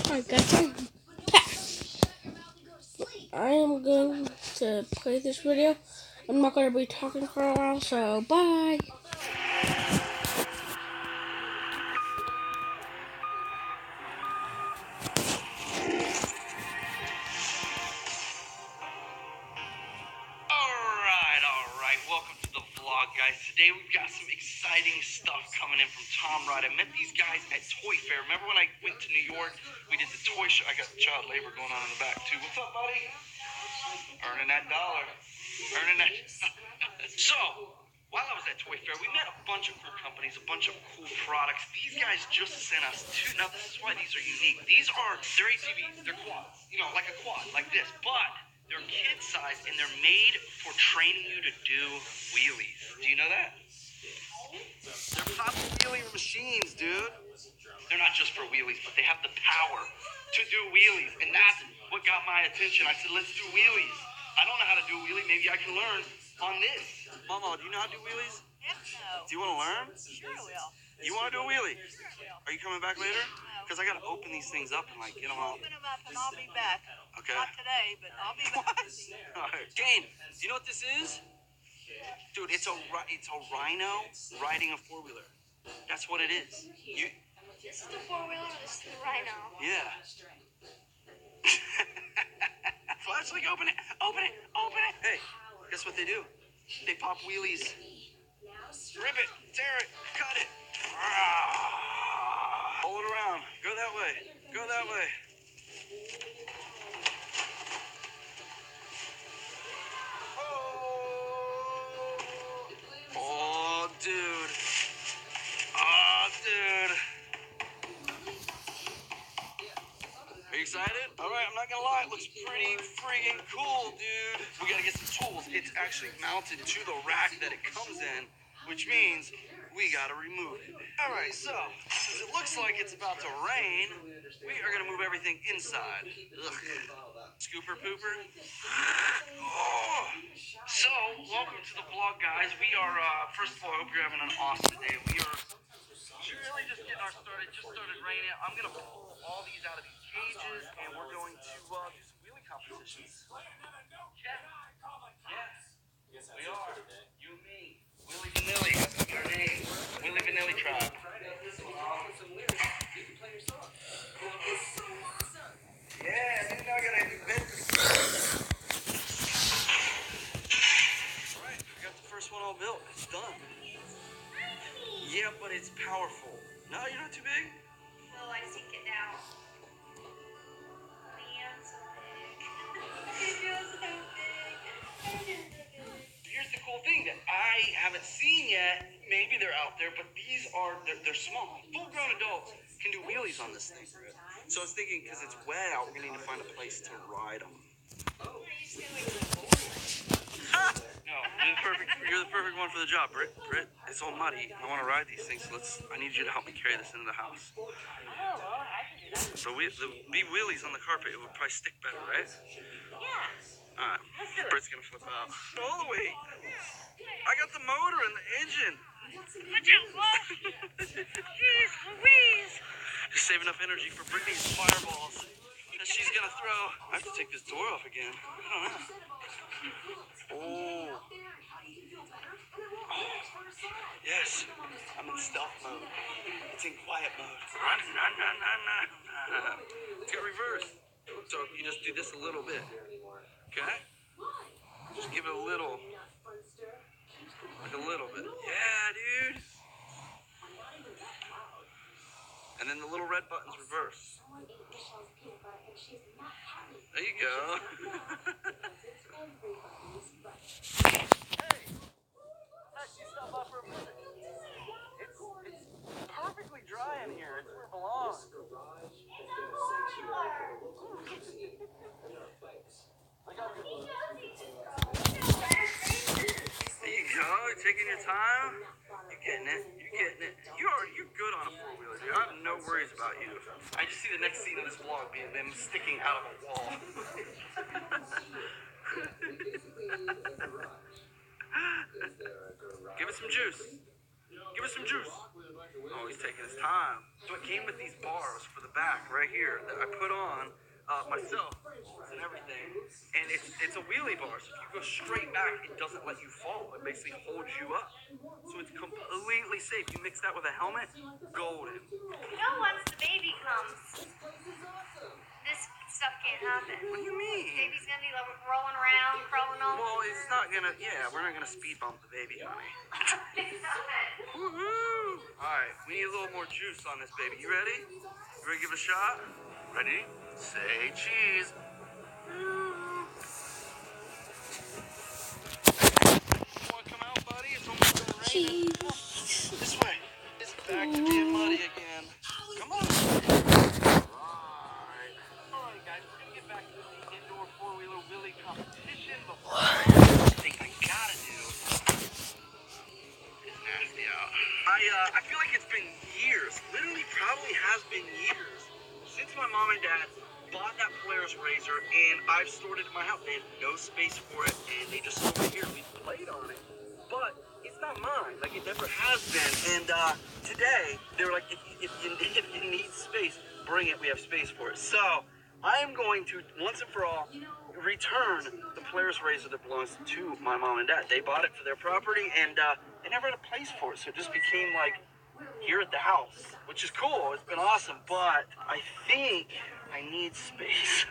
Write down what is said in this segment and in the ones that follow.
Alright guys, I am going to play this video. I'm not going to be talking for a while, so bye. Alright, welcome to the vlog, guys. Today we've got some exciting stuff coming in from Tom Wright. I met these guys at Toy Fair. Remember when I went to New York? We did the toy show. I got child labor going on in the back, too. What's up, buddy? Earning that dollar. Earning that. So, while I was at Toy Fair, we met a bunch of cool companies, a bunch of cool products. These guys just sent us two. Now, this is why these are unique. They're ATVs. They're quads. You know, like a quad, like this. But they're kid size, and they're made for training you to do wheelies. Do you know that? They're pop wheelie machines, dude. They're not just for wheelies, but they have the power to do wheelies. And that's what got my attention. I said, let's do wheelies. I don't know how to do a wheelie. Maybe I can learn on this. Mama, do you know how to do wheelies? Heck no. Do you want to learn? Sure I will. You want to do a wheelie? Sure I will. Are you coming back later? No. Because I got to open these things up and get them out. Open them up and I'll be back. Okay. Not today, but I'll be back. What? All right. Jane, do you know what this is? Dude, it's a rhino riding a four-wheeler. That's what it is. This is the four-wheeler, this is the rhino. Yeah. Flashlight, open it. Hey, guess what they do? They pop wheelies. Rip it, tear it, cut it. Pull it around. Go that way. Oh, dude. Are you excited? All right, I'm not gonna lie, it looks pretty friggin' cool, dude. We gotta get some tools. It's actually mounted to the rack that it comes in, which means we gotta remove it. All right, so since it looks like it's about to rain, we are gonna move everything inside. Ugh. Scooper pooper. Oh. So, welcome to the vlog, guys. We are, first of all, I hope you're having an awesome day. We are really just getting started. It just started raining. I'm gonna pull all these out of these cages, and we're going to do some wheelie competitions. Yeah. Yes, we are. You and me. Willie Vanilli. That's our name. Willie Vanilli Tribe. Yeah, I didn't know I got any business. Alright, we got the first one all built. It's done. Yeah, but it's powerful. No, you're not too big? Oh, I sink it down. Man, so big. I feel so big. Here's the cool thing that I haven't seen yet. Maybe they're out there, but they're small. Full-grown adults can do wheelies on this thing. So I was thinking, because it's wet out, we're going to need to find a place to ride them. No, you're the perfect one for the job, Britt. It's all muddy. I want to ride these things, so I need you to help me carry this into the house. So the wheelies on the carpet, it would probably stick better, right? Yeah. Alright, Britt's gonna flip out. All the way. I got the motor and the engine. Watch out, Fluff. Jeez Louise. Just save enough energy for Brittany's fireballs that she's gonna throw. I have to take this door off again. I don't know. Oh. Yes, I'm in stealth mode. It's in quiet mode. Run. It's got reverse. So you just do this a little bit. Okay? Just give it a little. Like a little bit. Yeah, dude. And then the little red button's reverse. There you go. Hey! Actually, stop by for a minute. It's perfectly dry in here. It's where it belongs. There you go, taking your time. You're getting it. You're good on a four-wheeler, dude. I have no worries about you. I just see the next scene of this vlog being them sticking out of a wall. Give it some juice. Oh, he's taking his time. So it came with these bars for the back right here that I put on myself and everything. And it's a wheelie bar, so if you go straight back, it doesn't let you fall. It basically holds you up. So it's completely safe. You mix that with a helmet, golden. You know, once the baby comes, this stuff can't happen. What do you mean? Baby's gonna be like rolling around, crawling all. Well, it's not gonna, we're not gonna speed bump the baby, honey. Woohoo! Alright, we need a little more juice on this baby. You ready? You ready to give it a shot? Ready? Say cheese. Wanna come out, buddy? It's almost been raining. Come on. This way. It's back to being muddy again. Come on. Alright, guys, we're gonna get back to the indoor four-wheeler wheelie competition, but first thing I gotta do is nasty out. I feel like it's been years, literally probably has been years, since my mom and dad bought that Polaris Razor, and I've stored it in my house. They had no space for it, and they just stored it here. We played on it, but it's not mine. Like, it never has been. And today, they were like, if you need space, bring it. We have space for it. So I am going to, once and for all, return the Polaris Razor that belongs to my mom and dad. They bought it for their property, and they never had a place for it. So it just became like here at the house, which is cool. It's been awesome, but I think I need space.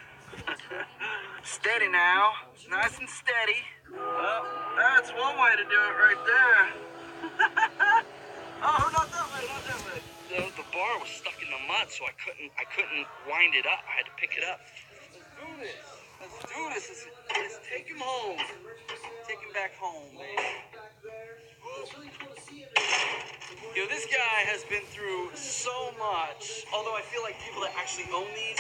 Steady now. Nice and steady. Well, that's one way to do it right there. Oh, not that way, not that way. The bar was stuck in the mud, so I couldn't wind it up. I had to pick it up. Let's do this. Let's take him home. Take him back home, baby. Yo, this guy has been through so much. Although I feel like people that actually own these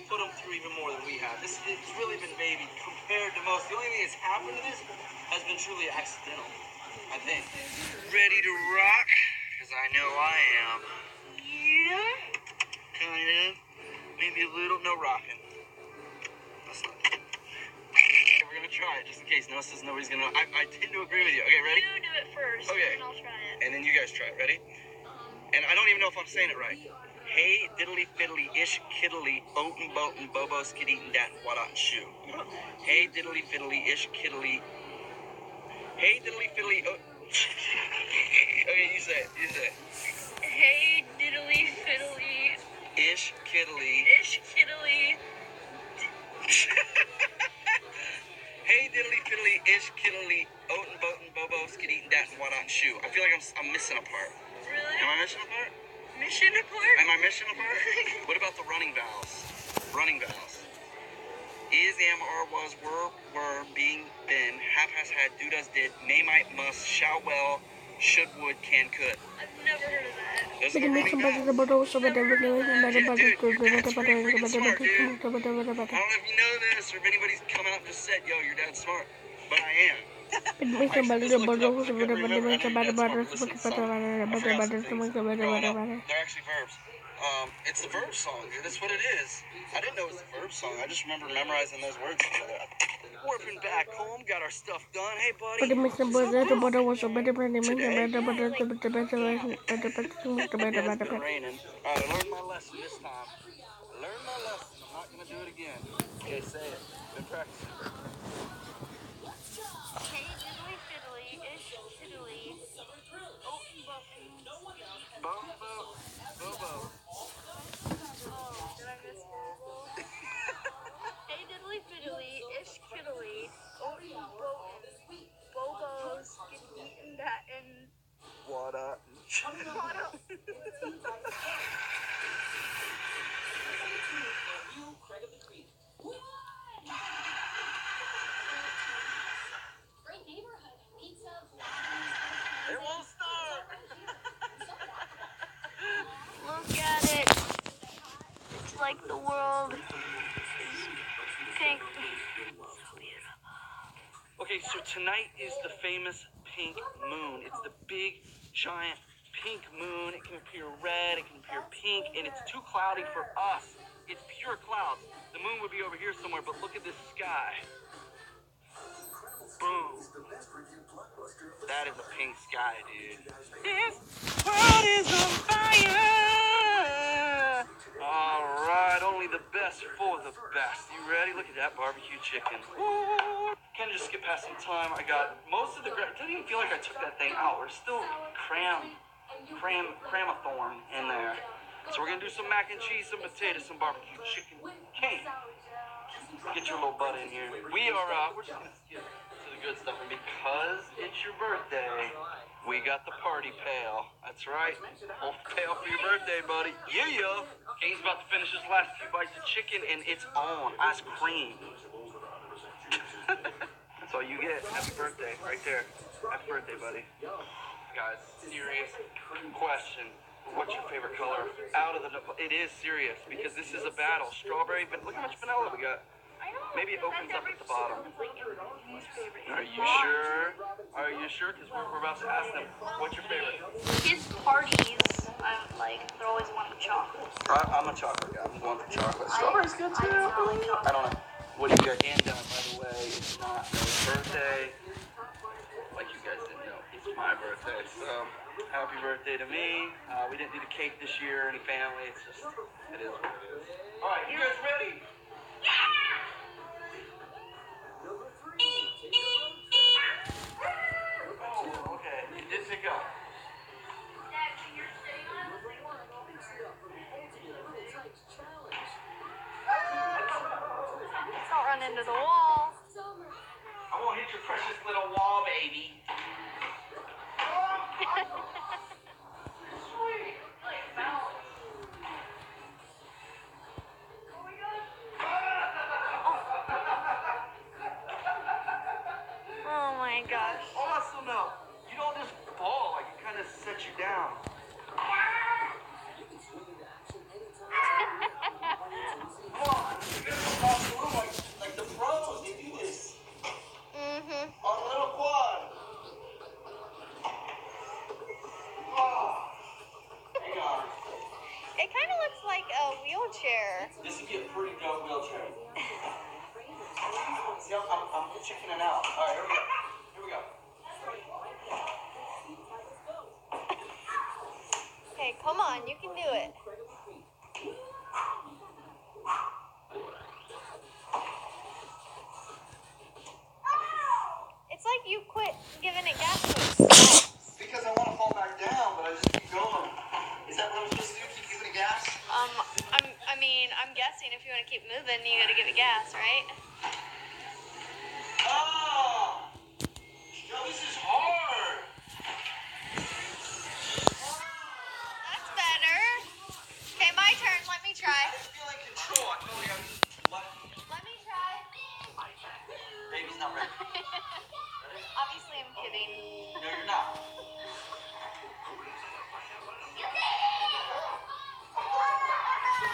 put them through even more than we have. It's really been baby compared to most. The only thing that's happened to this has been truly accidental, I think. Ready to rock? Because I know I am. Yeah? Kind of. Maybe a little. No rocking. That's not. We're going to try it just in case. Noah says nobody's going to. I tend to agree with you. Okay, ready? You do it first, Okay. and I'll try it. And then you guys try it. Ready? And I don't even know if I'm saying it right. Hey, diddly fiddly, ish, kiddly, oatin, boatin, bobo, skid eatin, dat, wadot, shoe. Hey, diddly fiddly, ish, kiddly. Hey, diddly fiddly, okay, you say it. Hey, diddly fiddly. Ish, kiddly. Ish kiddly. Hey, diddly fiddly, ish, kiddly, oatin, boatin, bobo, skid eatin, dat, wadot, shoe. I feel like I'm missing a part. Really? Am I missing a part? Mission apart? Am I missing a part? What about the running vowels? Running vowels. Is, am, are, was, were, being, been, have, has, had, do, does, did, may, might, must, shall, well, should, would, can, could. I've never heard of that. Those are the running vowels. Dude, you're freaking smart, dude. I don't know if you know this or if anybody's come out and just said, yo, your dad's smart. But I am. They're actually verbs. It's the verb song, dude. That's what it is. I didn't know it was a verb song. I just remember memorizing those words together. Warping back home, got our stuff done. Hey, buddy. Today, it's raining. Alright, I learned my lesson this time. I'm not going to do it again. Okay, say it. Been practicing. Hey, diddly fiddly, ish kiddly. Oatin, boatin. Bobo. Oh, did I miss Bobo? Hey, diddly fiddly, ish kiddly. Oatin, boatin. Bobos, get eaten that and. What up? What up? It won't start. Look at it. It's like the world is pink. So beautiful. Okay, so tonight is the famous pink moon. It's the big, giant pink moon. It can appear red, it can appear pink, and it's too cloudy for us. It's pure clouds. The moon would be over here somewhere, but look at this sky. Boom. That is a pink sky, dude. This world is on fire. Alright, only the best for the best. You ready? Look at that barbecue chicken. Can't just skip past some time. I got most of the it didn't even feel like I took that thing out. There's still cramathorn in there. So we're gonna do some mac and cheese, some potatoes, some barbecue chicken. Hey, get your little butt in here. We're just gonna skip to the good stuff, and because it's your birthday, we got the party pail. That's right. Whole pail for your birthday, buddy. Yeah. Kane's about to finish his last few bites of chicken, and it's on ice cream. That's all you get. Happy birthday, right there. Happy birthday, buddy. Guys, serious question. What's your favorite color? It is serious because this is a battle. Strawberry, but look how much vanilla we got. Maybe it opens up at the bottom. Are you sure? Are you sure? Because we're about to ask them, what's your favorite? His parties, they're always one with chocolate. I'm a chocolate guy. I'm going for chocolate. Strawberry's good too. I don't know. What do you got? And by the way, it's not Noah's birthday. Like you guys didn't know, it's my birthday. So, happy birthday to me. We didn't do the cake this year, any family. It's just, it is what it is. All right, you guys ready? Oh, okay. It did pick up. Don't run into the wall. I won't hit your precious little wall, baby. Oh my gosh. Awesome, though. You don't just fall, like it kind of sets you down. Come on, you gotta go across the room like the pros. They do this. Mm-hmm. On a little quad. Oh. Hang on. It kind of looks like a wheelchair. This would be a pretty dope wheelchair. See, I'm chickening out. All right, here we go. Okay, come on, you can do it. It's like you quit giving it gas boost. Because I want to fall back down, but I just keep going. Is that what I'm supposed to do? Keep giving it gas? I'm guessing if you want to keep moving, you got to give it gas, right? Oh! Yo, this is hard. That's better. Okay, my turn. Let me try. I feel in control. I feel like I'm Let me try. Baby's not ready. Obviously, I'm kidding. No, you're not. Oh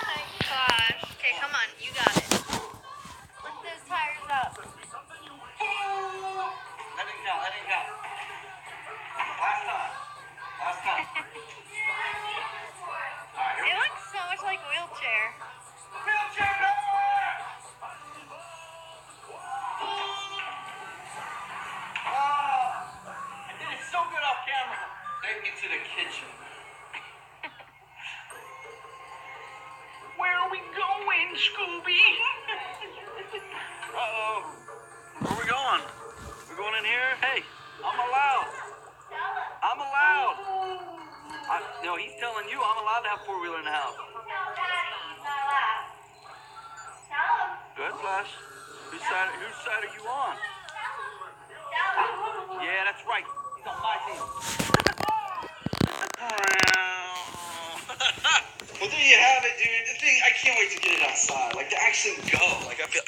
my gosh. Okay, come on. You got it. Lift those tires up. Let it count. Last time. All right, here It we go. looks so much like a wheelchair. Wheelchair power! I did it so good off camera. Take me to the kitchen. Where are we going, Scooby? Uh-oh. Where are we going? We're going in here? Hey, I'm allowed. No, he's telling you I'm allowed to have four-wheeler in the house. Go ahead, Flash. Whose side are you on? Yeah, that's right. He's on my team. Well, there you have it, dude. The thing, I can't wait to get it outside. Like, to actually go. Like, I feel...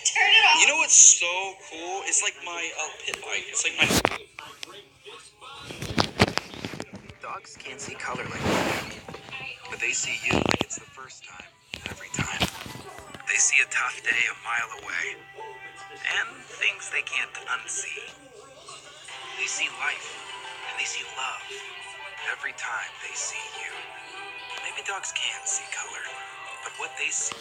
Turn it off. You know what's so cool? It's like my pit bike. It's like my... Dogs can't see color like that. But they see you like it's the first time, every time. They see a tough day a mile away. And things they can't unsee. They see life, and they see love, every time they see you. Maybe dogs can't see color, but what they see...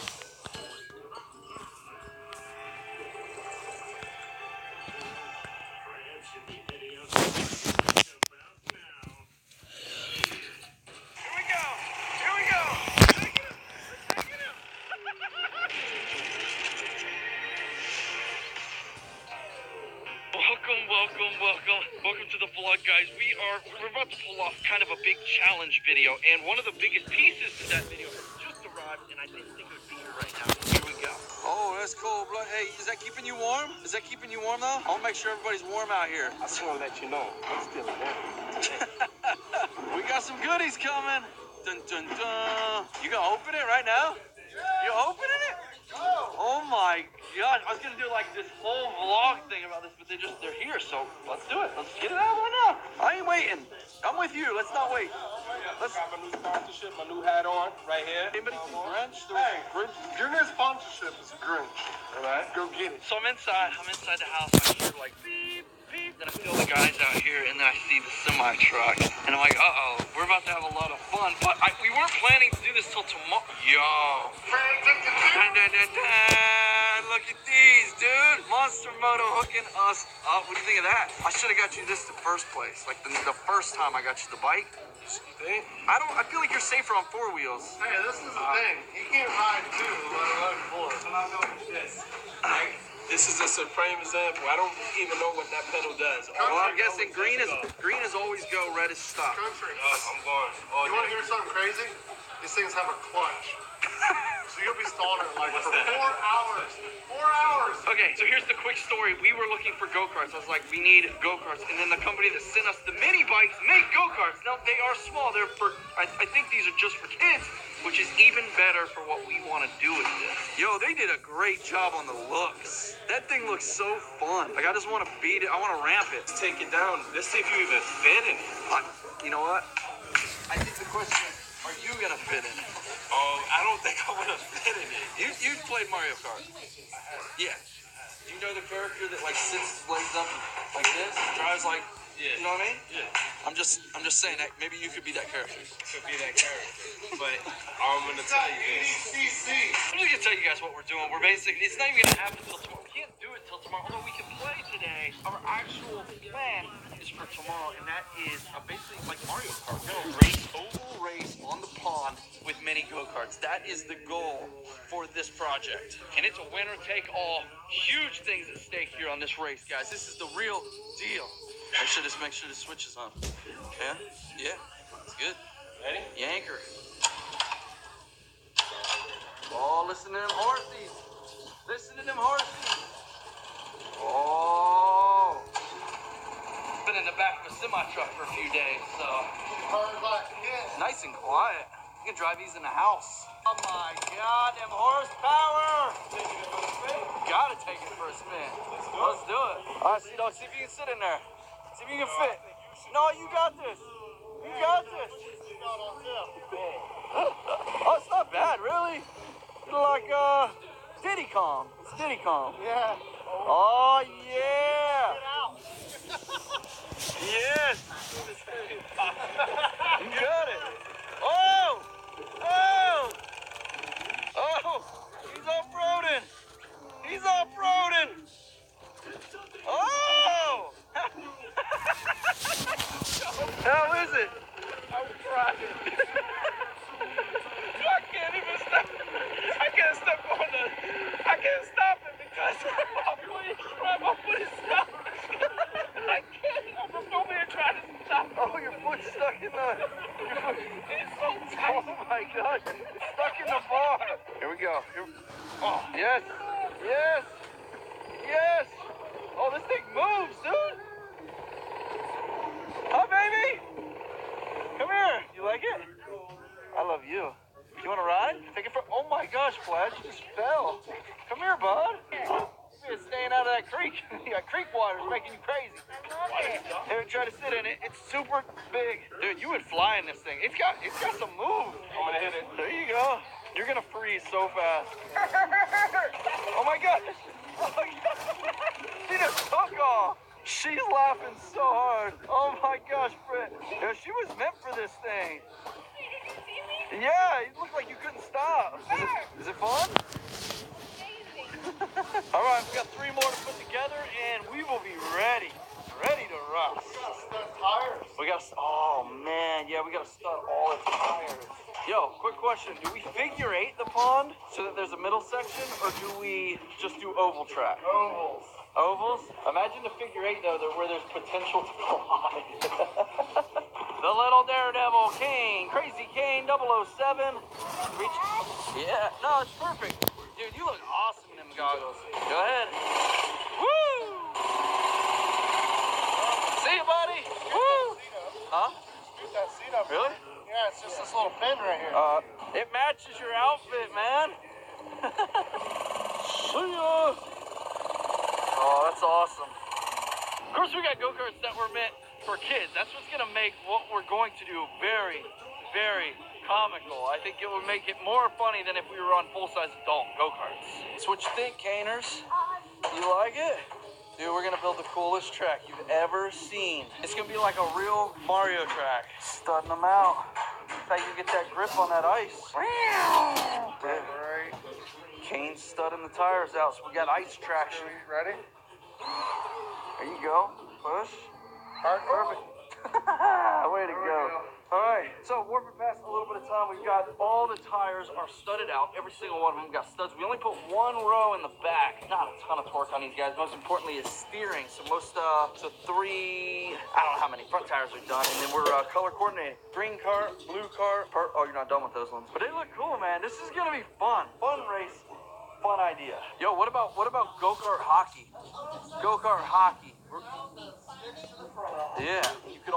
Welcome to the vlog, guys. We're about to pull off kind of a big challenge video, and one of the biggest pieces to that video has just arrived, and I didn't think it would be here right now. Here we go. Oh, that's cool, bro. Hey, is that keeping you warm? Is that keeping you warm, though? I'll make sure everybody's warm out here. I just want to let you know, I'm still in there. We got some goodies coming. Dun, dun, dun. You gonna open it right now? You opening it? Oh my God! I was gonna do like this whole vlog thing about this, but they're here, so let's do it. Let's get it out right now. I ain't waiting. I'm with you. Let's not wait. Let's got my new sponsorship, my new hat on right here. Anybody see Grinch? Hey, Grinch, your new sponsorship is Grinch. All right, go get it. So I'm inside the house. I hear like beep, beep. Then I feel the guys out here, and then I see the semi truck, and I'm like, uh-oh, we're about to have a lot of fun. But we weren't planning to do this till tomorrow. Yo. Dun, dun, dun, dun. Look at these, dude. Monster Moto hooking us up. What do you think of that? I should have got you this the first place. Like the first time I got you the bike. You think? I feel like you're safer on 4 wheels. Hey, this is the thing. You can't ride two, let alone four. So I'm going with this. Right? This is a supreme example. I don't even know what that pedal does. Well, I'm guessing green is always go, red is stop. Country. I'm going. Oh, you want to hear something crazy? These things have a clutch. So you'll be stalling it like for 4 hours. 4 hours. Okay, so here's the quick story. We were looking for go-karts. I was like, we need go-karts. And then the company that sent us the mini bikes make go-karts. Now, they are small. They're for, I think these are just for kids, which is even better for what we want to do with this. Yo, they did a great job on the looks. That thing looks so fun. Like, I just want to beat it. I want to ramp it. Let's take it down. Let's see if you even fit in it. You know what? I think the question is, are you going to fit in it? Oh, I don't think I would have fit in it. You played Mario Kart. Yeah. Do you know the character that like sits legs up like this, drives like, Yeah. you know what I mean? Yeah. I'm just saying that maybe you could be that character. Could be that character. But I'm going to tell you this. I'm just gonna tell you guys what we're doing. We're basically, it's not even gonna happen until tomorrow. We can't do it till tomorrow, although we can play today. Our actual plan is for tomorrow, and that is basically like Mario Kart. We're gonna race, oval race on the pond with mini go-karts. That is the goal for this project. And it's a winner take all. Huge things at stake here on this race, guys. This is the real deal. Make sure the switch is on. Yeah? Yeah. It's good. Ready? Yanker. Oh, listen to them horsies. Listen to them horsies. Oh. Been in the back of a semi-truck for a few days, so. Nice and quiet. You can drive these in the house. Oh my God, them horsepower. Gotta take it for a spin. Let's do it. All right, see if you can sit in there. See if you can fit. No, you got this. You got this. Oh, it's not bad, really. It's like Diddy-Kong. It's Diddy-Kong. Yeah. Oh yeah. Yes. You got it. Oh. Oh. Oh. He's off-roading. He's off-roading. Oh. How is it? I'm crying. I can't even stop. I can't step on the. I can't stop it because my foot is stuck. I can't. I'm over here trying to stop. Oh, your foot's stuck in the. It's so tight. Oh my God! Stuck in the bar. Here we go. Oh yes, yes, yes. Oh, this thing moves, dude. Huh, baby? Come here. You like it? I love you. You want to ride? Take it for. Oh my gosh, Flash, you just fell. Come here, bud. You're staying out of that creek. You got creek water. It's making you crazy. Here, try to sit in it. It's super big. Dude, you would fly in this thing. It's got some move. I'm gonna hit it. There you go. You're gonna freeze so fast. Oh my God. Oh my God. She just took off. She's laughing so hard. Oh my gosh, Britt. Yeah, she was meant for this thing. Yeah, it looked like you couldn't stop. Is it fun? All right, we got 3 more to put together, and we will be ready to rock. We got tires. We got, oh man, yeah, we got to start all the tires. Yo, quick question. Do we figure eight the pond so that there's a middle section, or do we just do oval track? Ovals. Ovals? Imagine the figure eight, though, where there's potential to fly. The little daredevil, Kane. Crazy Kane 007. Reach. Yeah, no, it's perfect. Dude, you look awesome in them goggles. Go ahead. Woo! See you, buddy. Woo! Huh? Scoot that seat up. Really? Yeah, it's just this little pin right here. It matches your outfit, man. See ya. Oh, that's awesome. Of course, we got go-karts that were meant for kids. That's what's going to make what we're going to do very, very comical. I think it would make it more funny than if we were on full-size adult go-karts. So what you think, Caners? You like it? Dude, we're going to build the coolest track you've ever seen. It's going to be like a real Mario track. Studding them out. How you get that grip on that ice. Right. Kane's studding the tires out, so we got ice traction. Ready? There you go. Push. Hard. Perfect. Way to go. All right, so warping past a little bit of time, we've got all the tires are studded out. Every single one of them got studs. We only put one row in the back. Not a ton of torque on these guys. Most importantly is steering. So three, I don't know how many front tires we've done. And then we're color coordinated. Green car, blue car. Oh, you're not done with those ones. But they look cool, man. This is gonna be fun. Fun race, fun idea. Yo, what about go-kart hockey? Go-kart hockey. Yeah, you can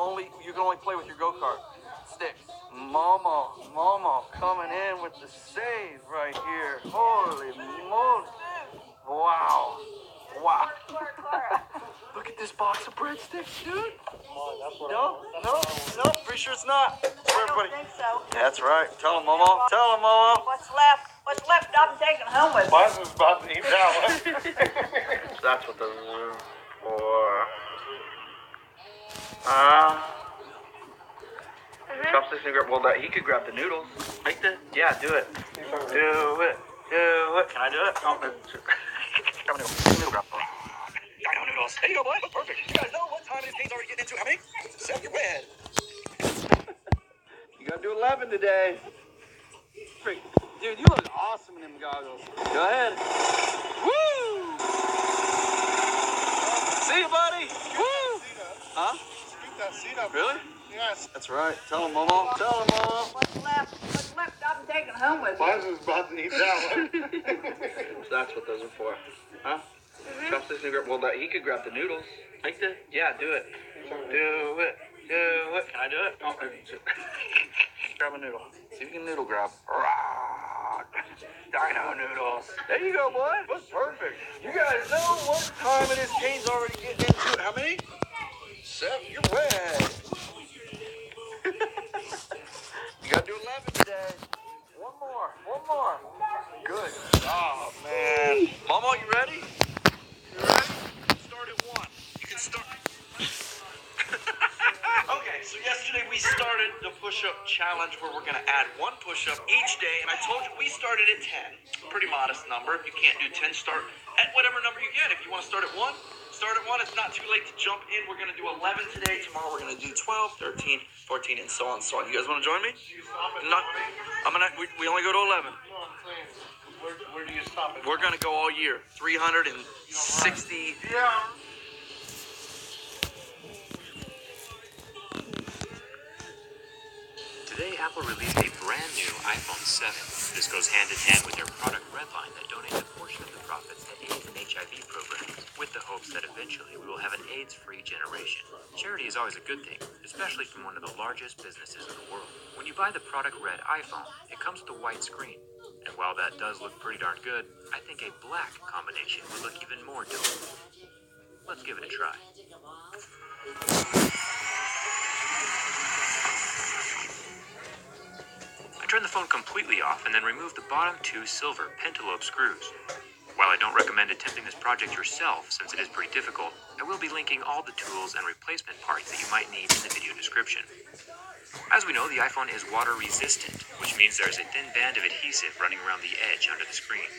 only play with your go-kart sticks. Momo coming in with the save right here. Holy moly. Wow. Look at this box of breadsticks, dude. No, pretty sure it's not. For everybody. I don't think so. That's right. Tell him, Momo. Tell him, Momo. What's left? I'm taking home with me. Mine was about to eat that one. That's what those are for. Chopsticks and grab. Well, he could grab the noodles. Like that? Yeah, do it. Do it. Can I do it? Oh, grab a noodle. Noodle grab. Dino noodles. There you go, boy. Look perfect. You guys know what time it is Kane's already getting into. How many? 7. You're way ahead. You gotta do 11 today. Freak. Dude, you look awesome in them goggles. Go ahead. Woo! See you, buddy. Woo! Huh? Scoot that seat up. Really? Yes. That's right. Tell him, Momo. Tell him, Momo. What's left? I'm taking home with me. Mine was about to eat that one. That's what those are for. Huh? Chopsticks and grab. Well, he could grab the noodles. Like that? Yeah, do it. Do it. Can I do it? Oh, grab a noodle. See if you can noodle grab. Dino noodles. There you go, boy. That's perfect. You guys know what time it is. Kane's already getting into it. How many? 7. You're way ahead. You gotta do 11 today. One more. Good. Oh, man. Momo, you ready? Start at 1. You can start. Okay, so yesterday we started the push-up challenge where we're going to add 1 push-up each day, and I told you we started at 10. Pretty modest number. If you can't do 10, start at whatever number you get. If you want to start at 1, start at 1. It's not too late to jump in. We're going to do 11 today. Tomorrow we're going to do 12, 13, 14, and so on and so on. You guys want to join me? We only go to 11. Where do you stop it? We're going to go all year. 360. Yeah. Today, Apple released a brand new iPhone 7. This goes hand in hand with their product Red line that donates a portion of the profits to AIDS and HIV programs, with the hopes that eventually we will have an AIDS-free generation. Charity is always a good thing, especially from one of the largest businesses in the world. When you buy the product Red iPhone, it comes with a white screen. And while that does look pretty darn good, I think a black combination would look even more dope. Let's give it a try. Turn the phone completely off and then remove the bottom 2 silver pentalobe screws. While I don't recommend attempting this project yourself since it is pretty difficult, I will be linking all the tools and replacement parts that you might need in the video description. As we know, the iPhone is water resistant, which means there is a thin band of adhesive running around the edge under the screen.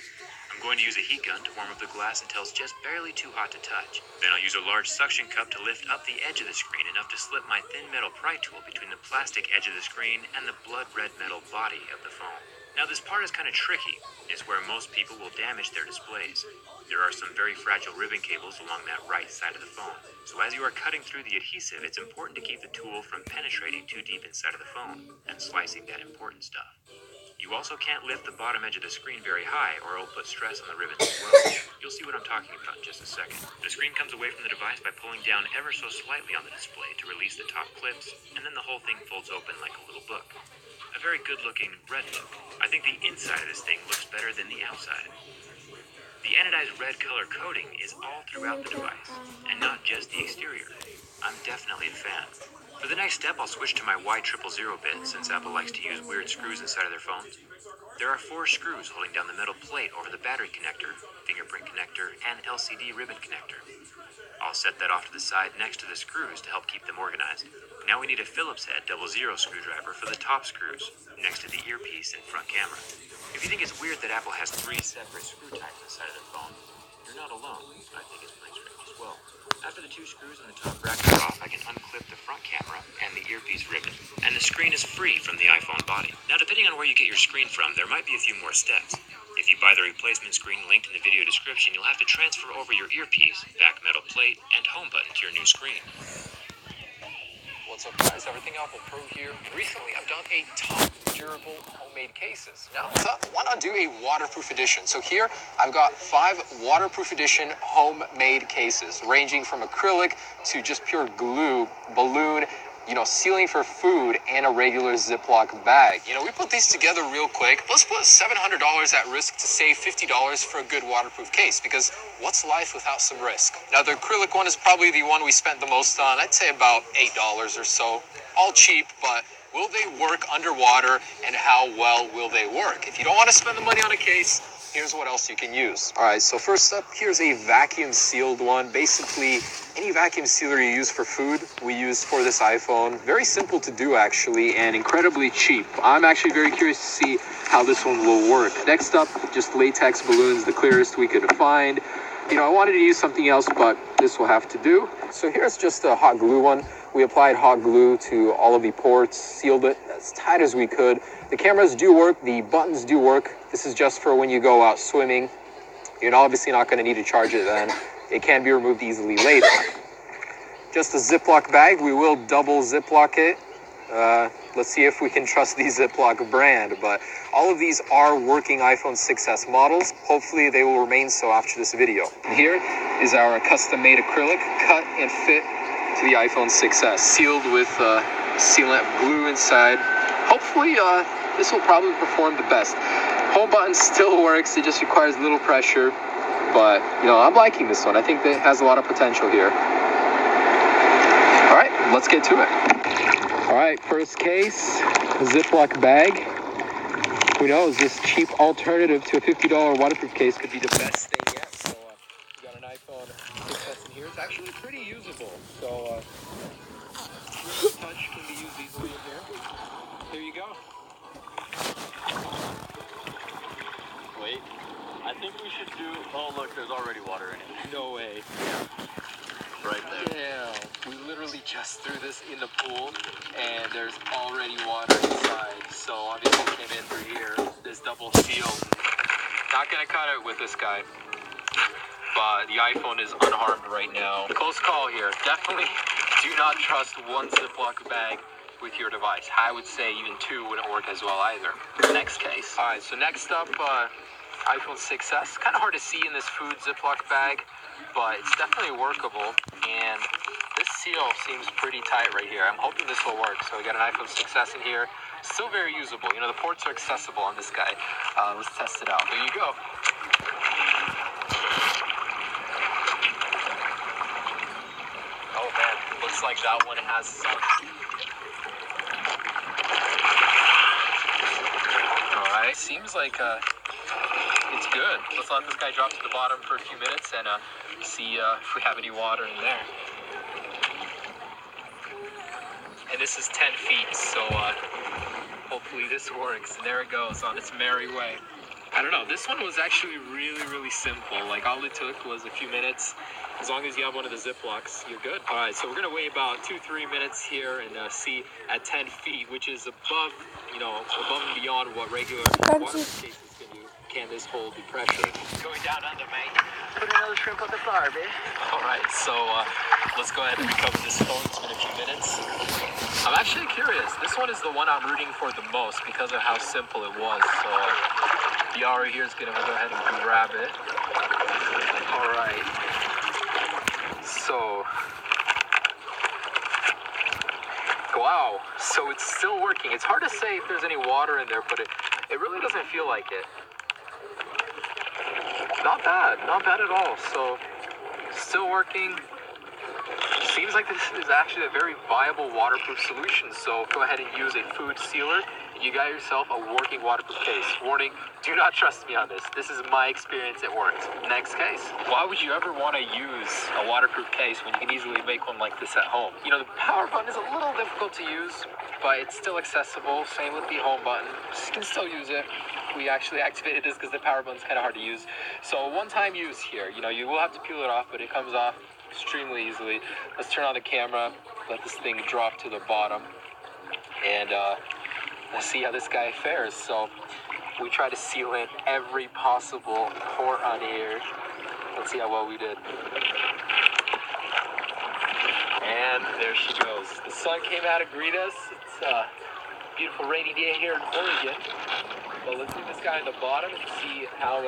I'm going to use a heat gun to warm up the glass until it's just barely too hot to touch. Then I'll use a large suction cup to lift up the edge of the screen enough to slip my thin metal pry tool between the plastic edge of the screen and the blood red metal body of the phone. Now this part is kind of tricky. It's where most people will damage their displays. There are some very fragile ribbon cables along that right side of the phone. So as you are cutting through the adhesive, it's important to keep the tool from penetrating too deep inside of the phone and slicing that important stuff. You also can't lift the bottom edge of the screen very high or it'll put stress on the ribbons as well. You'll see what I'm talking about in just a second. The screen comes away from the device by pulling down ever so slightly on the display to release the top clips, and then the whole thing folds open like a little book. A very good looking red book. I think the inside of this thing looks better than the outside. The anodized red color coating is all throughout the device, and not just the exterior. I'm definitely a fan. For the next step, I'll switch to my Y000 bit, since Apple likes to use weird screws inside of their phones. There are 4 screws holding down the metal plate over the battery connector, fingerprint connector, and LCD ribbon connector. I'll set that off to the side next to the screws to help keep them organized. Now we need a Phillips head 00 screwdriver for the top screws, next to the earpiece and front camera. If you think it's weird that Apple has 3 separate screw types inside of their phone, you're not alone. I think it's pretty strange as well. After the 2 screws on the top bracket are off, I can unclip the front camera and the earpiece ribbon, and the screen is free from the iPhone body. Now, depending on where you get your screen from, there might be a few more steps. If you buy the replacement screen linked in the video description, you'll have to transfer over your earpiece, back metal plate, and home button to your new screen. What's up, guys? Everything Apple Pro here. Recently, I've done a ton of durable homemade cases. Now, why not do a waterproof edition? So here, I've got 5 waterproof edition homemade cases, ranging from acrylic to just pure glue, balloon, sealing for food, and a regular Ziploc bag. We put these together real quick. Let's put $700 at risk to save $50 for a good waterproof case, because what's life without some risk? Now, the acrylic one is probably the one we spent the most on. I'd say about $8 or so. All cheap, but will they work underwater, and how well will they work? If you don't want to spend the money on a case, here's what else you can use. All right, so first up, here's a vacuum sealed one. Basically, any vacuum sealer you use for food, we use for this iPhone. Very simple to do, actually, and incredibly cheap. I'm actually very curious to see how this one will work. Next up, just latex balloons, the clearest we could find. I wanted to use something else, but this will have to do. So here's just a hot glue one. We applied hot glue to all of the ports, sealed it as tight as we could. The cameras do work, the buttons do work. This is just for when you go out swimming. You're obviously not going to need to charge it then. It can be removed easily later. Just a Ziploc bag. We will double Ziploc it. Let's see if we can trust the Ziploc brand. But all of these are working iPhone 6s models. Hopefully they will remain so after this video. And here is our custom-made acrylic, cut and fit to the iPhone 6s, sealed with sealant glue inside. Hopefully this will probably perform the best. Home button still works, it just requires a little pressure, but I'm liking this one. I think that it has a lot of potential here. All right, let's get to it. All right, first case, a Ziploc bag. Who knows, this cheap alternative to a $50 waterproof case could be the best thing yet. So we got an iPhone 6s in here. It's actually pretty usable. So touch can be used easily in here. There you go. Wait, I think we should do... Oh, look, there's already water in it. No way. Right there. Yeah, we literally just threw this in the pool, and there's already water inside. So obviously it came in through here. This double seal. Not gonna cut it with this guy, but the iPhone is unharmed right now. Close call here. Definitely do not trust one Ziploc bag with your device. I would say even 2 wouldn't work as well either. Next case. All right, so next up, iPhone 6s. Kind of hard to see in this food Ziploc bag, but it's definitely workable, and this seal seems pretty tight right here. I'm hoping this will work. So we got an iPhone 6s in here. Still very usable. The ports are accessible on this guy. Let's test it out. There you go. Oh man, looks like that one has some. Alright, seems like it's good. Let's let this guy drop to the bottom for a few minutes and see if we have any water in there. And this is 10 feet, so Hopefully this works. There it goes on its merry way. I don't know, this one was actually really simple. Like, all it took was a few minutes. As long as you have one of the Ziplocs, you're good. All right, so we're gonna wait about 2-3 minutes here and see at 10 feet, which is above, above and beyond what regular water cases can do. Can this hold the pressure? Going down under, mate. Put another shrimp on the fire, babe. All right, so let's go ahead and recover this phone. It's been a few minutes. I'm actually curious. This one is the one I'm rooting for the most because of how simple it was. So Yara here is gonna go ahead and grab it. All right. So, wow. So it's still working. It's hard to say if there's any water in there, but it really doesn't feel like it. Not bad at all. So, still working. Seems like this is actually a very viable waterproof solution. So go ahead and use a food sealer. You got yourself a working waterproof case. Warning, do not trust me on this. This is my experience, it worked. Next case. Why would you ever want to use a waterproof case when you can easily make one like this at home? You know, the power button is a little difficult to use, but it's still accessible. Same with the home button. You can still use it. We actually activated this because the power button's kind of hard to use. So one-time use here. You know, you will have to peel it off, but it comes off extremely easily. Let's turn on the camera, let this thing drop to the bottom, and let's see how this guy fares. So we try to seal in every possible port on here. Let's see how well we did. And there she goes. The sun came out to greet us. It's a beautiful rainy day here in Oregon. But let's leave this guy on the bottom and see how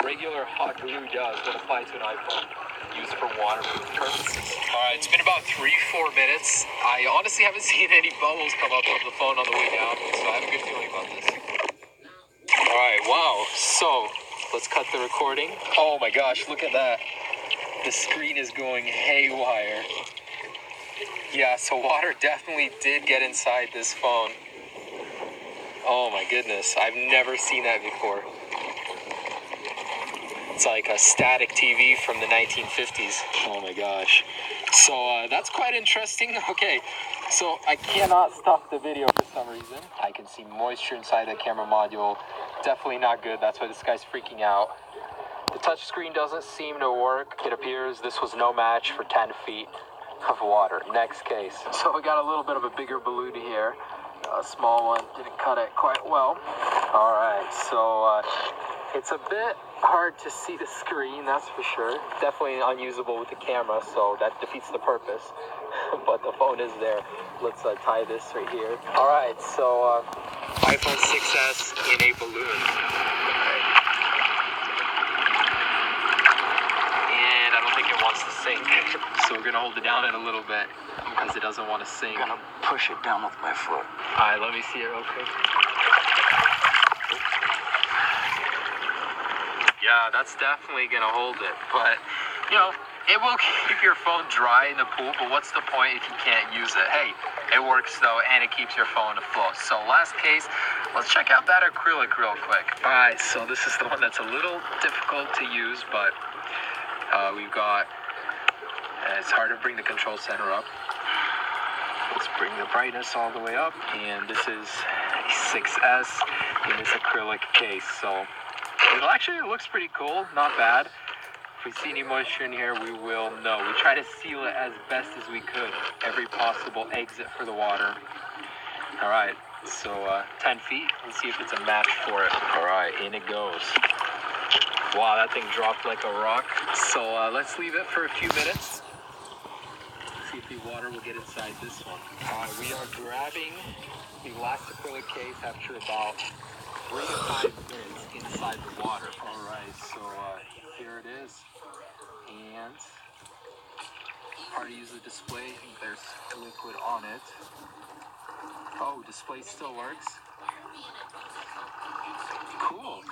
regular hot glue does when applied to an iPhone, used for waterproof purposes. All right, it's been about 3-4 minutes. I honestly haven't seen any bubbles come up on the phone on the way down, so I have a good feeling about this. All right, wow. So let's cut the recording. Oh my gosh, look at that. The screen is going haywire. Yeah, so water definitely did get inside this phone. Oh my goodness, I've never seen that before. It's like a static TV from the 1950s. Oh my gosh. So that's quite interesting. Okay, so I cannot stop the video for some reason. I can see moisture inside the camera module. Definitely not good. That's why this guy's freaking out. The touch screen doesn't seem to work. It appears this was no match for 10 feet of water. Next case. So we got a little bit of a bigger balloon here. A small one didn't cut it quite well. All right, so it's a bit hard to see the screen, that's for sure. Definitely unusable with the camera, so that defeats the purpose. But the phone is there. Let's tie this right here. All right, so iPhone 6s in a balloon. And I don't think it wants to sink. So we're gonna hold it down in a little bit because it doesn't want to sink. I'm gonna push it down with my foot. All right, let me see it real quick. Yeah, that's definitely gonna hold it, but it will keep your phone dry in the pool, but what's the point if you can't use it? Hey, it works though, and it keeps your phone afloat. So last case, let's check out that acrylic real quick. All right, so this is the one that's a little difficult to use, but we've got, it's hard to bring the control center up. Let's bring the brightness all the way up, and this is a 6S in this acrylic case, so it looks pretty cool, not bad. If we see any moisture in here, we will know. We try to seal it as best as we could, every possible exit for the water. All right, so 10 feet, let's see if it's a match for it. All right, in it goes. Wow, that thing dropped like a rock. So let's leave it for a few minutes. See if the water will get inside this one. All right, we are grabbing the last acrylic case after about 3 to 5 minutes inside the water. All right, so here it is. And hard to use the display. I think there's liquid on it. Oh, display still works. Cool.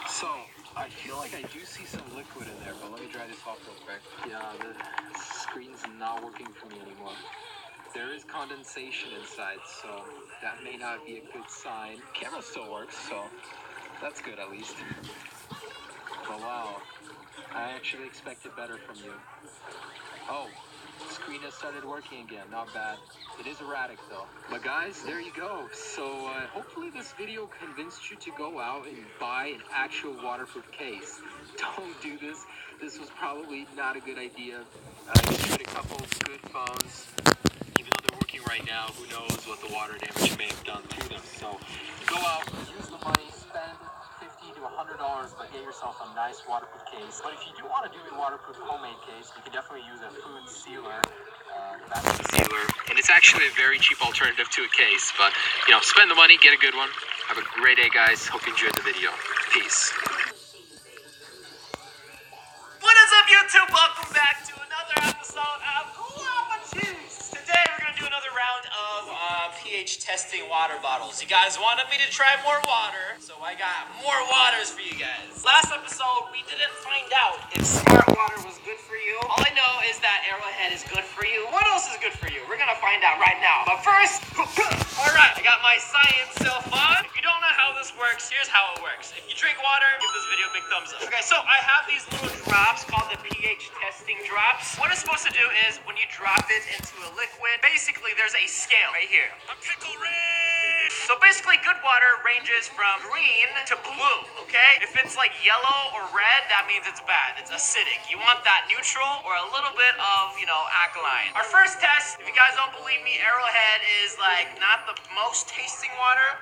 So I feel like I do see some liquid in there, but let me dry this off real quick. Yeah, the screen's not working for me anymore. There is condensation inside, so that may not be a good sign. Camera still works, so that's good at least. But wow, I actually expected better from you. Oh, the screen has started working again, not bad. It is erratic though. But guys, there you go. So hopefully this video convinced you to go out and buy an actual waterproof case. Don't do this. This was probably not a good idea. You should a couple good phones. Even though they're working right now, who knows what the water damage may have done to them. So go out, use the money, spend $50 to $100, but get yourself a nice waterproof case. But if you do want to do a waterproof homemade case, you can definitely use a food sealer. That's a sealer. And it's actually a very cheap alternative to a case. But, you know, spend the money, get a good one. Have a great day, guys. Hope you enjoyed the video. Peace. What is up, YouTube? Welcome back to another episode of Guava Juice. Today we're going to do another round of pH testing water bottles. You guys wanted me to try more water, so I got more waters for you guys. Last episode, we didn't find out if smart water was good for you. All I know is that Arrowhead is good for you. What else is good for you? We're going to find out right now. But first, alright, I got my science self on. If you don't know how this works, here's how it works. If you drink water, give this video a big thumbs up. Okay, so I have these little drops called the pH testing drops. What it's supposed to do is when you drop it into a liquid, basically there's a scale right here. A pickle ring! So basically good water ranges from green to blue, okay? If it's like yellow or red, that means it's bad. It's acidic. You want that neutral or a little bit of, you know, alkaline. Our first test, if you guys don't believe me, Arrowhead is like not the most tasting water.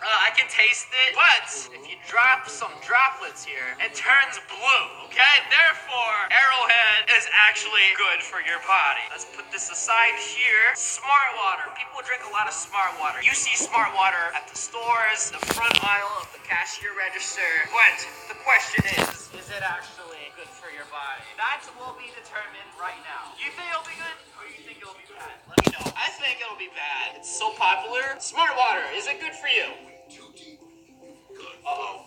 I can taste it, but if you drop some droplets here, it turns blue, okay? Therefore, Arrowhead is actually good for your body. Let's put this aside here. Smart water. People drink a lot of smart water. You see smart water at the stores, the front aisle of the cashier register. But the question is it actually good for your body? That will be determined right now. You think it'll be good, or you think it'll be bad? Let me know. I think it'll be bad. It's so popular. Smart water, is it good for you? Uh-oh.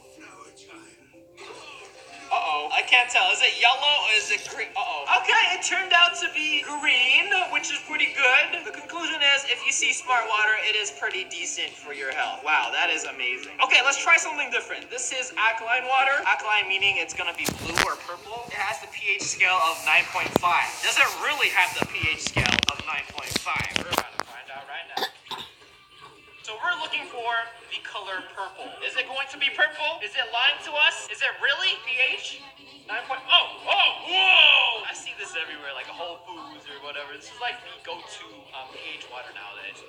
Uh-oh. I can't tell. Is it yellow or is it green? Uh-oh. Okay, it turned out to be green, which is pretty good. The conclusion is, if you see smart water, it is pretty decent for your health. Wow, that is amazing. Okay, let's try something different. This is alkaline water. Alkaline meaning it's gonna be blue or purple. It has the pH scale of 9.5. Does it really have the pH scale of 9.5? We're about to find out right now. So we're looking for the color purple. Is it going to be purple? Is it lying to us? Is it really pH? 9. Whoa! I see this everywhere, like Whole Foods or whatever. This is like the go-to pH water nowadays.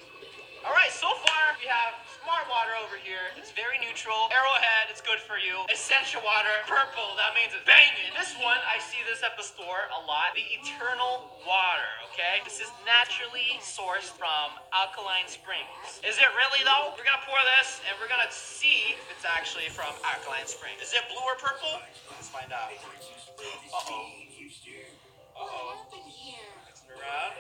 All right, so far we have smart water over here. It's very neutral. Arrowhead, it's good for you. Essential water, purple, that means it's banging. This one, I see this at the store a lot. The Eternal water, okay? This is naturally sourced from alkaline springs. Is it really though? We're gonna pour this and we're gonna see if it's actually from alkaline springs. Is it blue or purple? Let's find out. Uh-oh. Uh-oh. Mixing around.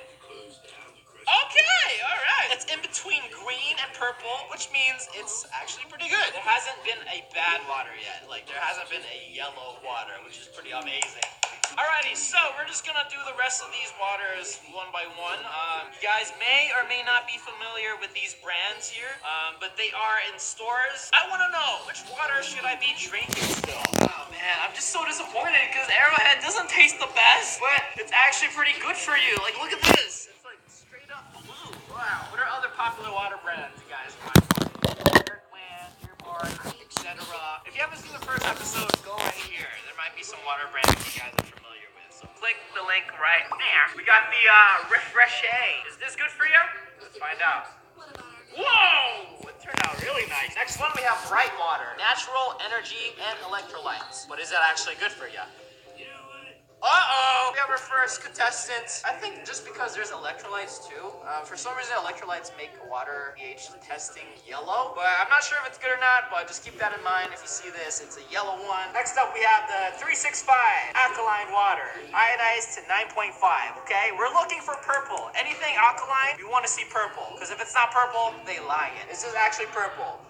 Okay, all right. It's in between green and purple, which means it's actually pretty good. There hasn't been a bad water yet. Like, there hasn't been a yellow water, which is pretty amazing. Alrighty, so we're just gonna do the rest of these waters one by one. You guys may or may not be familiar with these brands here, but they are in stores. I wanna know, which water should I be drinking still? Oh man, I'm just so disappointed because Arrowhead doesn't taste the best, but it's actually pretty good for you. Like, look at this. It's like straight up blue. Wow. What are other popular water brands you guys find? Kirkland, Dearborn, etc. If you haven't seen the first episode, go right here. There might be some water brands you guys are familiar with. So click the link right there. We got the Refreshe. Is this good for you? Let's find out. Whoa! It turned out really nice. Next one we have Bright Water. Natural energy and electrolytes. But is that actually good for you? Uh-oh! We have our first contestant. I think just because there's electrolytes too. For some reason, electrolytes make water pH testing yellow. But I'm not sure if it's good or not, but just keep that in mind. If you see this, it's a yellow one. Next up, we have the 365 alkaline water. Ionized to 9.5, okay? We're looking for purple. Anything alkaline, we want to see purple. Because if it's not purple, they lie it. This is actually purple.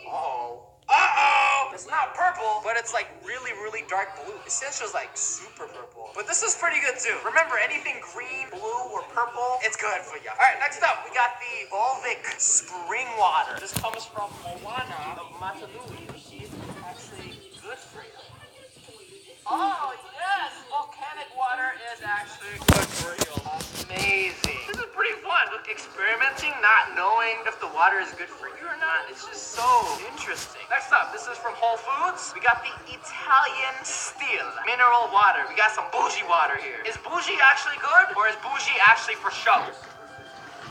Uh-oh. Uh-oh! It's not purple, but it's like really, really dark blue. Essential's like super purple. But this is pretty good too. Remember, anything green, blue, or purple, it's good for you. Alright, next up, we got the Volvic Spring Water. This comes from Moana of Matanui. She's actually good for you. Oh, yes! Volcanic water is actually good for you. amazing. This is pretty fun. Look, experimenting, not knowing if the water is good for you or not. It's just so interesting. Next up, this is from Whole Foods. We got the Italian Steel mineral water. We got some bougie water here. Is bougie actually good, or is bougie actually for show?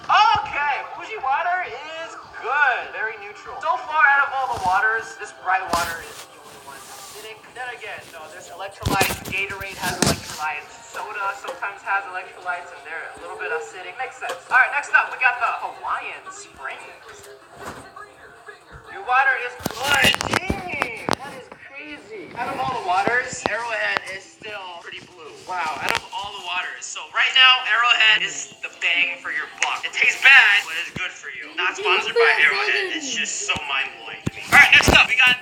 Okay, bougie water is good. Very neutral. So far, out of all the waters, this bright water is the only one acidic. Then again, no, there's electrolytes. Gatorade has electrolytes. Soda sometimes has electrolytes, and they're a little bit acidic. Makes sense. All right, next up, we got the Hawaiian Springs. Your water is good. Dang, that is crazy. Out of all the waters, Arrowhead is still pretty blue. Wow, out of all the waters. So right now, Arrowhead is the bang for your buck. It tastes bad, but it's good for you. Not sponsored by Arrowhead. It's just so mind-blowing to me. All right, next up, we got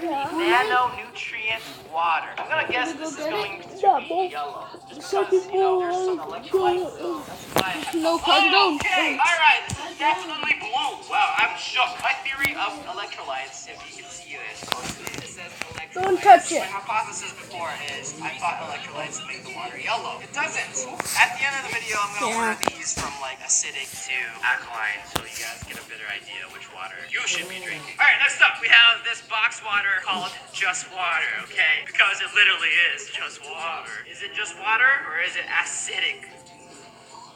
nano nutrient water. I'm gonna guess this is going to be yellow. Just because, you know, there's some electrolytes, so that's why I thought, okay, alright, this is definitely blue. Wow, I'm shook. My theory of electrolytes, if you can see this closely, it says electrolytes. Don't touch it. My hypothesis before is I thought electrolytes make the water yellow. It doesn't. At the end of the video, I'm gonna order these from like acidic to alkaline, so you guys get a better idea which water you should be drinking. Alright, next up, we have this box water called Just Water, okay? Because it literally is just water. Is it just water, or is it acidic?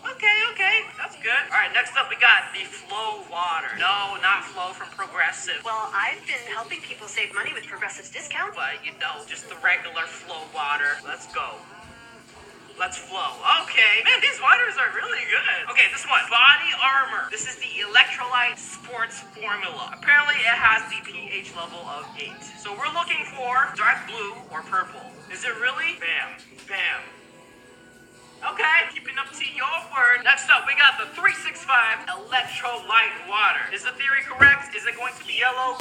Okay, that's good. Alright, next up we got the Flow water. No, not Flow from Progressive. Well, I've been helping people save money with Progressive's discount. But, you know, just the regular Flow water. Let's go. Let's flow. Okay. Man, these waters are really good. Okay, this one. Body Armor. This is the Electrolyte Sports Formula. Apparently, it has the pH level of 8. So we're looking for dark blue or purple. Is it really? Bam. Bam. Okay, keeping up to your word. Next up, we got the 365 Electrolyte Water. Is the theory correct? Is it going to be yellow?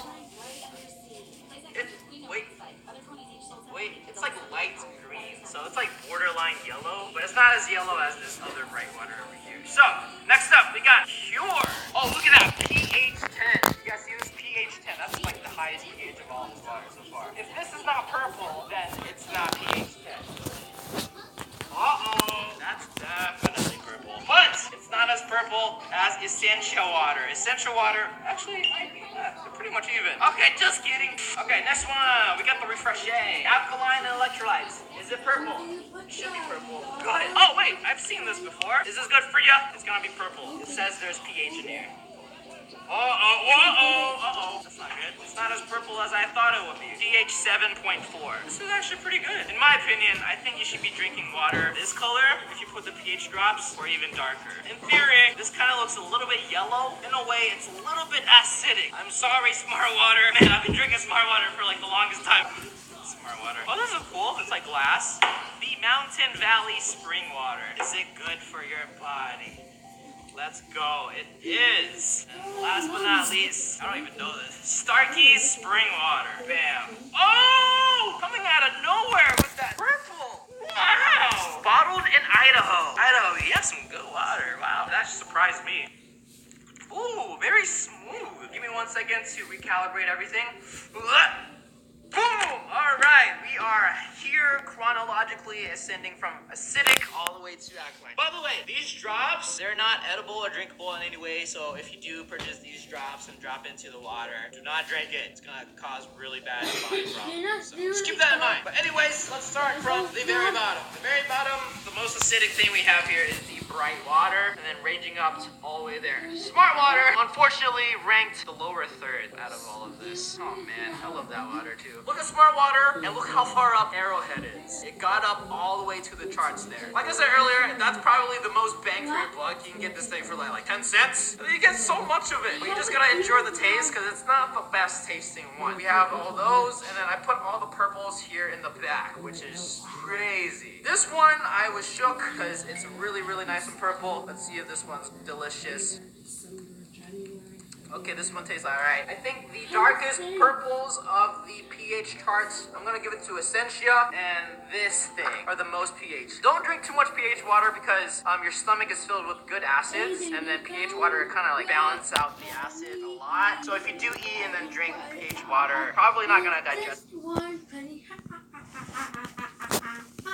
Wait, it's like light green, so it's like borderline yellow, but it's not as yellow as this other bright water over here. So, next up, we got Pure. Oh, look at that, pH 10. You guys see this? pH 10, that's like the highest pH of all the water so far. If this is not purple, then it's not pH 10. Uh-oh, that's definitely purple. But it's not as purple as Essential Water. Essential Water actually might be, they're pretty much even. Okay, just kidding. Okay, next one, we got the Refresh Alkaline and Electrolytes. Is it purple? It should be purple. Good. Oh, wait, I've seen this before. Is this good for you? It's gonna be purple. It says there's pH in here. Uh-oh. That's not good. It's not as purple as I thought it would be. pH 7.4. This is actually pretty good. In my opinion, I think you should be drinking water this color if you put the pH drops, or even darker. In theory, this kind of looks a little bit yellow. In a way, it's a little bit acidic. I'm sorry, Smart Water. Man, I've been drinking Smart Water for like the longest time. Smart Water. Oh, this is cool. It's like glass. The Mountain Valley Spring Water. Is it good for your body? Let's go. It is. And last but not least, I don't even know this. Starkey's Spring Water. Bam. Oh! Coming out of nowhere with that purple. Wow. Bottled in Idaho. Idaho, you have some good water. Wow, that surprised me. Ooh, very smooth. Give me 1 second to recalibrate everything. Boom! Alright, we are here chronologically ascending from acidic all the way to alkaline. By the way, these drops, they're not edible or drinkable in any way, so if you do purchase these drops and drop into the water, do not drink it. It's gonna cause really bad body problems. So just keep that in mind. But anyways, let's start from the very bottom. The very bottom, the most acidic thing we have here is the bright water, and then ranging up to all the way there. Smart Water, unfortunately, ranked the lower third out of all of this. Oh man, I love that water too. Look at Smart Water, and look how far up Arrowhead is. It got up all the way to the charts there. Like I said earlier, that's probably the most bang for your buck. You can get this thing for like 10 cents. And you get so much of it. But you just gotta enjoy the taste, because it's not the best tasting one. We have all those, and then I put all the purples here in the back, which is crazy. This one, I was shook, because it's really, really nice and purple. Let's see if this one's delicious. Okay, this one tastes alright. I think the darkest purples of the pH charts, I'm gonna give it to Essentia and this thing are the most pH. Don't drink too much pH water because your stomach is filled with good acids, and then pH water kind of like balance out the acid a lot. So if you do eat and then drink pH water, probably not gonna digest.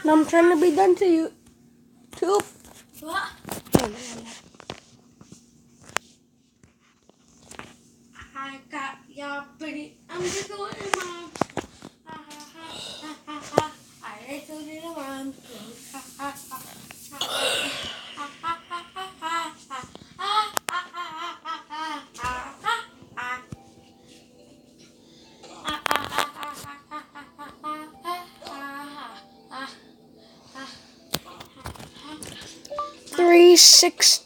Now I'm trying to be done to you. not pretty. I'm just going to mom. Ha ha ha ha ha. I like to little mom. Ha ha ha ha Three, six,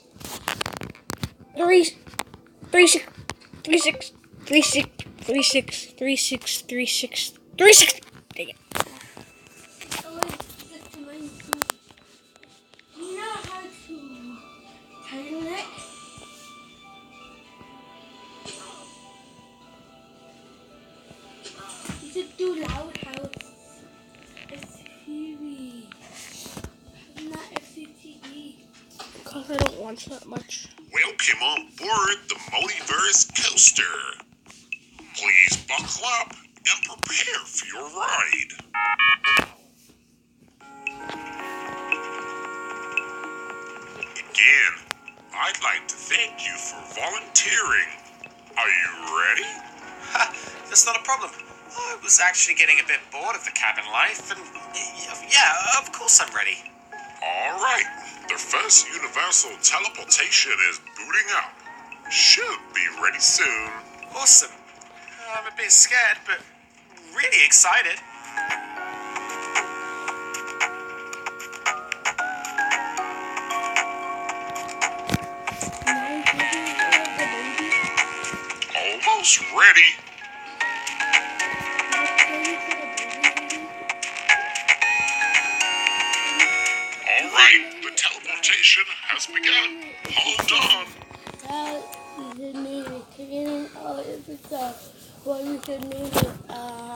three, three, six, three, six, three, six, three, six, three, six, three, six, three, six. Dang it. You know how to title it? You should do loud house. STV. Not FCTE. Because I don't want that much. Welcome on board the Multiverse Coaster. Please buckle up and prepare for your ride. Again, I'd like to thank you for volunteering. Are you ready? That's not a problem. I was actually getting a bit bored of the cabin life, and yeah, of course I'm ready. All right. The first universal teleportation is booting up. Should be ready soon. Awesome. I'm a bit scared, but really excited. Almost ready. All right, the teleportation has begun. Hold on. You should name it. What you should name it?